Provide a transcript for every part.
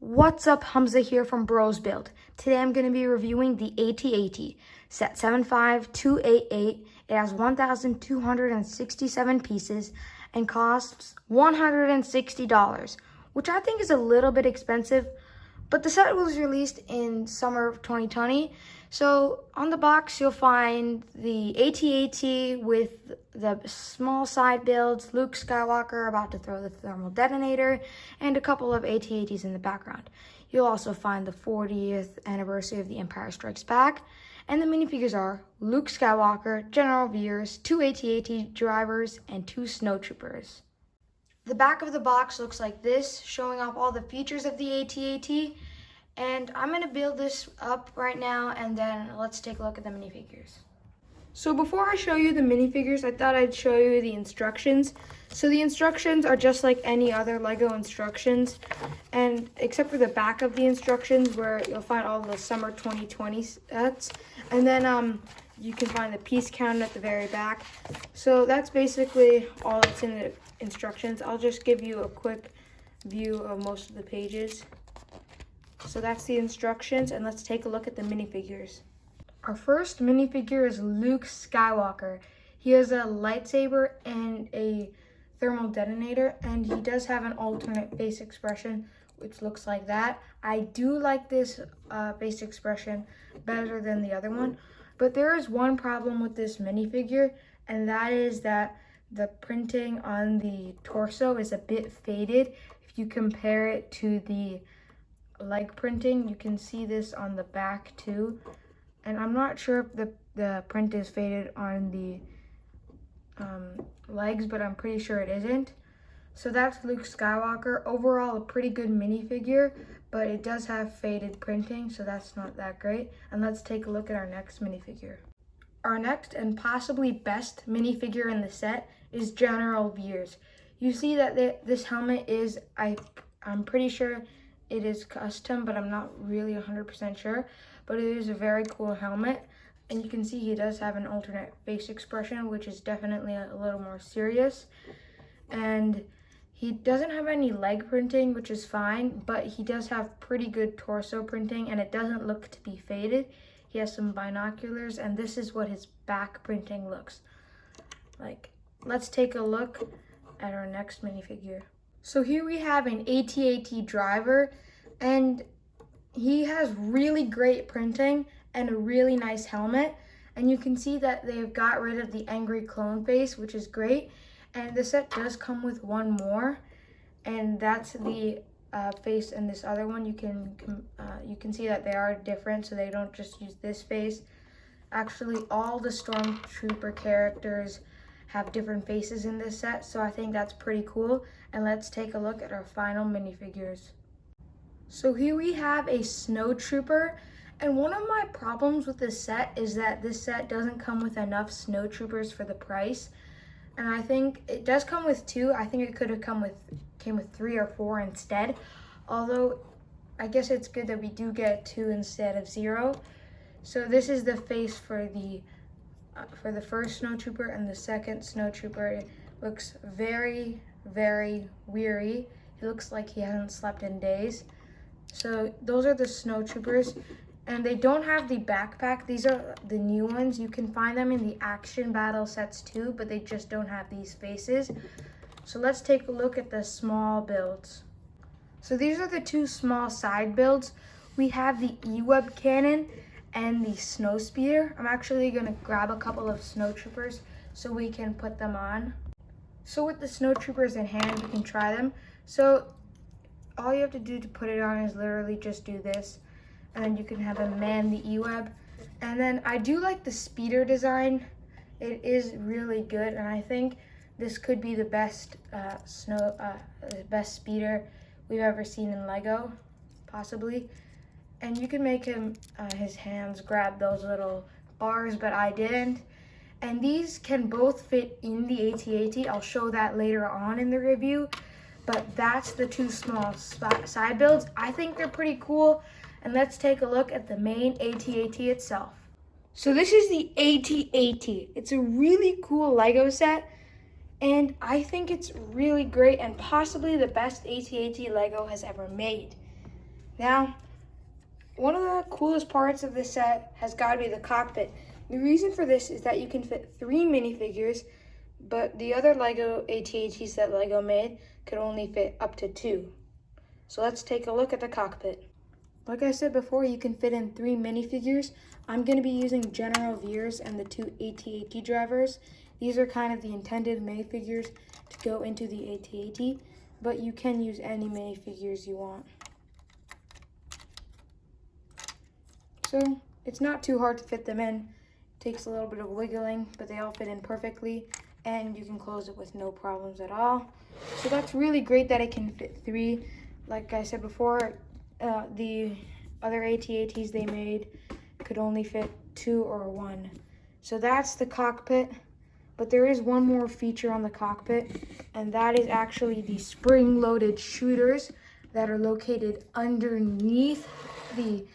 What's up, Hamza here from BrosBuild. Today I'm going to be reviewing the AT-AT set 75288. It has 1,267 pieces and costs $160, which I think is a little bit expensive, but the set was released in summer of 2020. So on the box you'll find the AT-AT with the small side builds, Luke Skywalker about to throw the thermal detonator, and a couple of AT-ATs in the background. You'll also find the 40th anniversary of The Empire Strikes Back, and the minifigures are Luke Skywalker, General Veers, 2 AT-AT drivers, and 2 Snowtroopers. The back of the box looks like this, showing off all the features of the AT-AT. And I'm going to build this up right now, and then let's take a look at the minifigures. So before I show you the minifigures, I thought I'd show you the instructions. So the instructions are just like any other Lego instructions, and except for the back of the instructions where you'll find all the summer 2020 sets. And then you can find the piece count at the very back. So that's basically all that's in the instructions. I'll just give you a quick view of most of the pages. So that's the instructions, and let's take a look at the minifigures. Our first minifigure is Luke Skywalker. He has a lightsaber and a thermal detonator, and he does have an alternate face expression, which looks like that. I do like this face expression better than the other one, but there is one problem with this minifigure, and that is that the printing on the torso is a bit faded. If you compare it to the leg printing, you can see this on the back too, and I'm not sure if the print is faded on the legs, but I'm pretty sure it isn't. So that's Luke Skywalker. Overall a pretty good minifigure, but it does have faded printing, so that's not that great. And let's take a look at our next minifigure. Our next and possibly best minifigure in the set is General Veers. You see that this helmet is, I'm pretty sure it is custom, but I'm not really 100% sure. But it is a very cool helmet. And you can see he does have an alternate face expression, which is definitely a little more serious. And he doesn't have any leg printing, which is fine, but he does have pretty good torso printing, and it doesn't look to be faded. He has some binoculars, and this is what his back printing looks like. Let's take a look at our next minifigure. So here we have an AT-AT driver, and he has really great printing and a really nice helmet. And you can see that they've got rid of the angry clone face, which is great. And the set does come with one more, and that's the face in this other one. You can see that they are different, so they don't just use this face. Actually, all the Stormtrooper characters have different faces in this set, so I think that's pretty cool. And let's take a look at our final minifigures. So here we have a Snowtrooper, and one of my problems with this set is that this set doesn't come with enough Snowtroopers for the price. And I think it does come with 2. I think it could have came with 3 or 4 instead. Although I guess it's good that we do get 2 instead of 0. So this is the face for the first Snowtrooper, and the second Snowtrooper looks very, very weary. He looks like he hasn't slept in days. So those are the Snowtroopers, and they don't have the backpack. These are the new ones. You can find them in the action battle sets too, but they just don't have these faces. So let's take a look at the small builds. So these are the 2 small side builds. We have the E-Web cannon and the snow speeder. I'm actually going to grab a couple of Snowtroopers so we can put them on. So with the Snowtroopers in hand, we can try them. So all you have to do to put it on is literally just do this, and then you can have him man the E-Web. And then I do like the speeder design. It is really good, and I think this could be the best best speeder we've ever seen in Lego, possibly. And you can make him his hands grab those little bars, but I didn't. And these can both fit in the AT-AT. I'll show that later on in the review. But that's the 2 small side builds. I think they're pretty cool. And let's take a look at the main AT-AT itself. So this is the AT-AT. It's a really cool Lego set, and I think it's really great and possibly the best AT-AT Lego has ever made. Now, one of the coolest parts of this set has got to be the cockpit. The reason for this is that you can fit 3 minifigures, but the other Lego AT-ATs that Lego made could only fit up to 2. So let's take a look at the cockpit. Like I said before, you can fit in 3 minifigures. I'm going to be using General Veers and the 2 AT-AT drivers. These are kind of the intended minifigures to go into the AT-AT, but you can use any minifigures you want. So it's not too hard to fit them in. It takes a little bit of wiggling, but they all fit in perfectly, and you can close it with no problems at all. So that's really great that it can fit 3. Like I said before, the other AT-ATs they made could only fit 2 or 1. So that's the cockpit, but there is one more feature on the cockpit, and that is actually the spring-loaded shooters that are located underneath the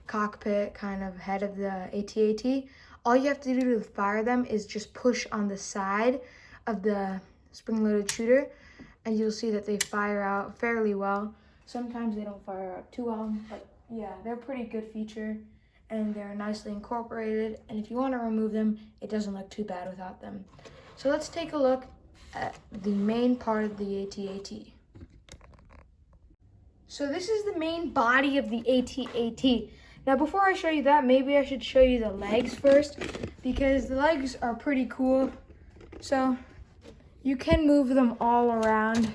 cockpit kind of head of the AT-AT. All you have to do to fire them is just push on the side of the spring-loaded shooter, and you'll see that they fire out fairly well. Sometimes they don't fire out too well, but yeah, they're a pretty good feature, and they're nicely incorporated, and if you want to remove them, it doesn't look too bad without them. So let's take a look at the main part of the AT-AT. So this is the main body of the AT-AT. Now before I show you that, maybe I should show you the legs first, because the legs are pretty cool. So you can move them all around,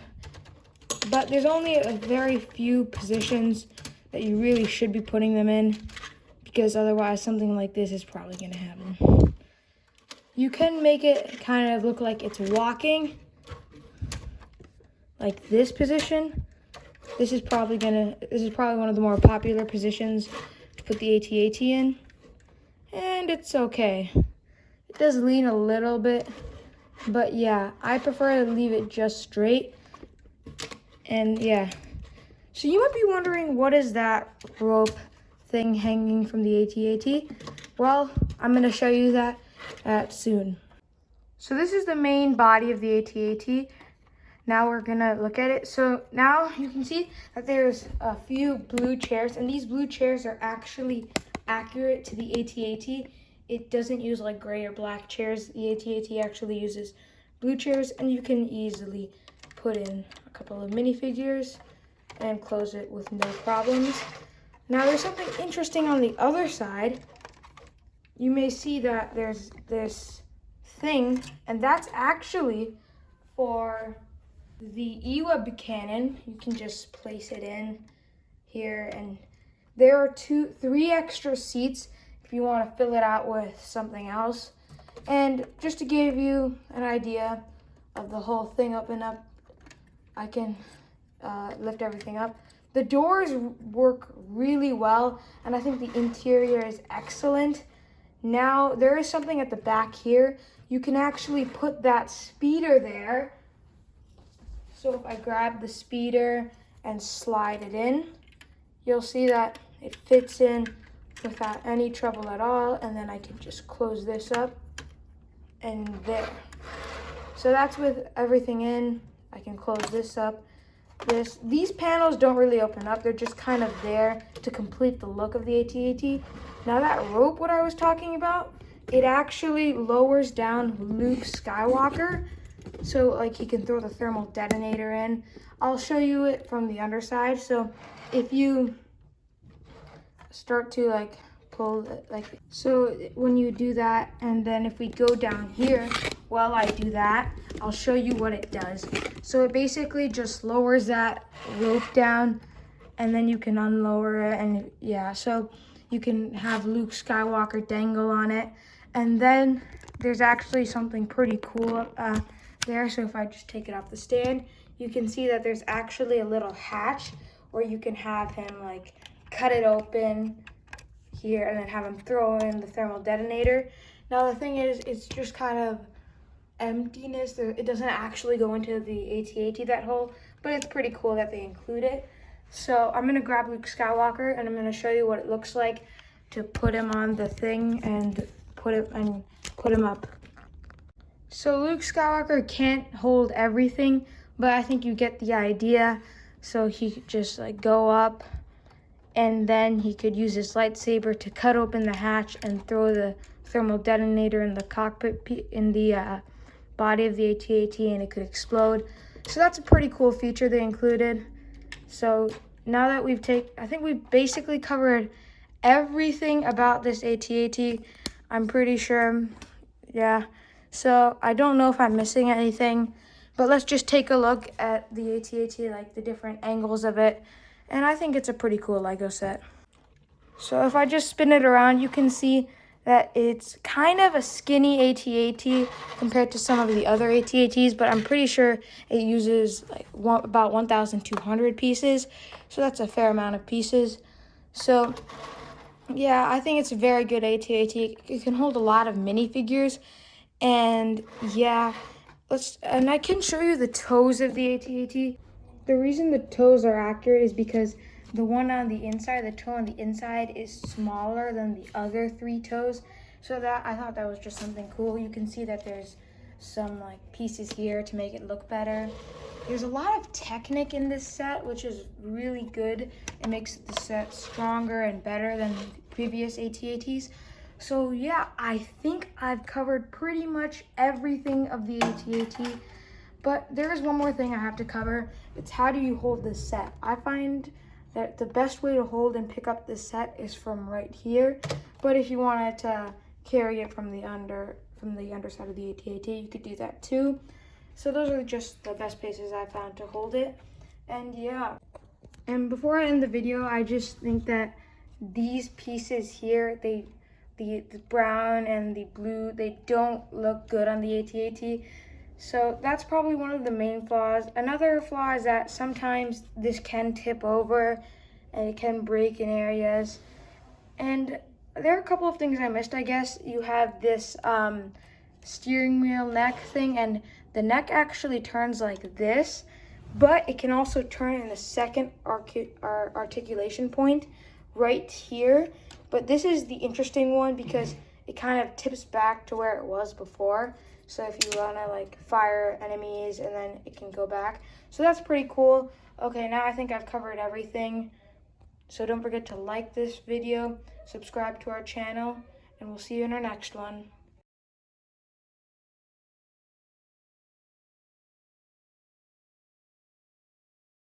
but there's only a very few positions that you really should be putting them in, because otherwise something like this is probably going to happen. You can make it kind of look like it's walking, like this position. This is probably one of the more popular positions to put the AT-AT in, and it's okay. It does lean a little bit, but yeah, I prefer to leave it just straight. And yeah, so you might be wondering, what is that rope thing hanging from the AT-AT? Well, I'm going to show you that soon. So this is the main body of the AT-AT. Now we're going to look at it. So now you can see that there's a few blue chairs, and these blue chairs are actually accurate to the AT-AT. It doesn't use like gray or black chairs. The AT-AT actually uses blue chairs, and you can easily put in a couple of minifigures and close it with no problems. Now there's something interesting on the other side. You may see that there's this thing, and that's actually for the E-Web cannon. You can just place it in here, and there are 3 extra seats if you want to fill it out with something else. And just to give you an idea of the whole thing open up, I can lift everything up. The doors work really well, and I think the interior is excellent. Now, there is something at the back here. You can actually put that speeder there. So if I grab the speeder and slide it in, you'll see that it fits in without any trouble at all, and then I can just close this up, and there. So that's with everything in. I can close this up. These panels don't really open up. They're just kind of there to complete the look of the AT-AT. Now that rope, what I was talking about, it actually lowers down Luke Skywalker, so like he can throw the thermal detonator in. I'll show you it from the underside. So if you start to like pull it, like so, when you do that, and then if we go down here while I do that, I'll show you what it does. So it basically just lowers that rope down, and then you can unlower it, and yeah, so you can have Luke Skywalker dangle on it. And then there's actually something pretty cool there. So if I just take it off the stand, you can see that there's actually a little hatch where you can have him like cut it open here and then have him throw in the thermal detonator. Now the thing is, it's just kind of emptiness. It doesn't actually go into the AT-AT, that hole, but it's pretty cool that they include it. So I'm gonna grab Luke Skywalker, and I'm gonna show you what it looks like to put him on the thing and put him up. So Luke Skywalker can't hold everything, but I think you get the idea. So he could just like go up, and then he could use his lightsaber to cut open the hatch and throw the thermal detonator in the cockpit, in the body of the AT-AT, and it could explode. So that's a pretty cool feature they included. So now that I think we've basically covered everything about this AT-AT. I'm pretty sure, yeah. So I don't know if I'm missing anything, but let's just take a look at the AT-AT, like the different angles of it. And I think it's a pretty cool Lego set. So if I just spin it around, you can see that it's kind of a skinny AT-AT compared to some of the other AT-ATs, but I'm pretty sure it uses like about 1,200 pieces. So that's a fair amount of pieces. So yeah, I think it's a very good AT-AT. It can hold a lot of minifigures. And yeah, and I can show you the toes of the AT-AT. The reason the toes are accurate is because the one on the inside, the toe on the inside, is smaller than the other 3 toes. So that I thought that was just something cool. You can see that there's some like pieces here to make it look better. There's a lot of Technic in this set, which is really good. It makes the set stronger and better than previous AT-ATs. So yeah, I think I've covered pretty much everything of the AT-AT. But there is one more thing I have to cover. It's how do you hold this set? I find that the best way to hold and pick up this set is from right here. But if you wanted to carry it from the underside of the AT-AT, you could do that too. So those are just the best places I found to hold it. And yeah. And before I end the video, I just think that these pieces here, the brown and the blue, they don't look good on the AT-AT. So that's probably one of the main flaws. Another flaw is that sometimes this can tip over and it can break in areas. And there are a couple of things I missed, I guess. You have this steering wheel neck thing, and the neck actually turns like this, but it can also turn in the second articulation point right here. But this is the interesting one because it kind of tips back to where it was before. So if you want to like fire enemies, and then it can go back. So that's pretty cool. Okay, now I think I've covered everything. So don't forget to like this video, subscribe to our channel, and we'll see you in our next one.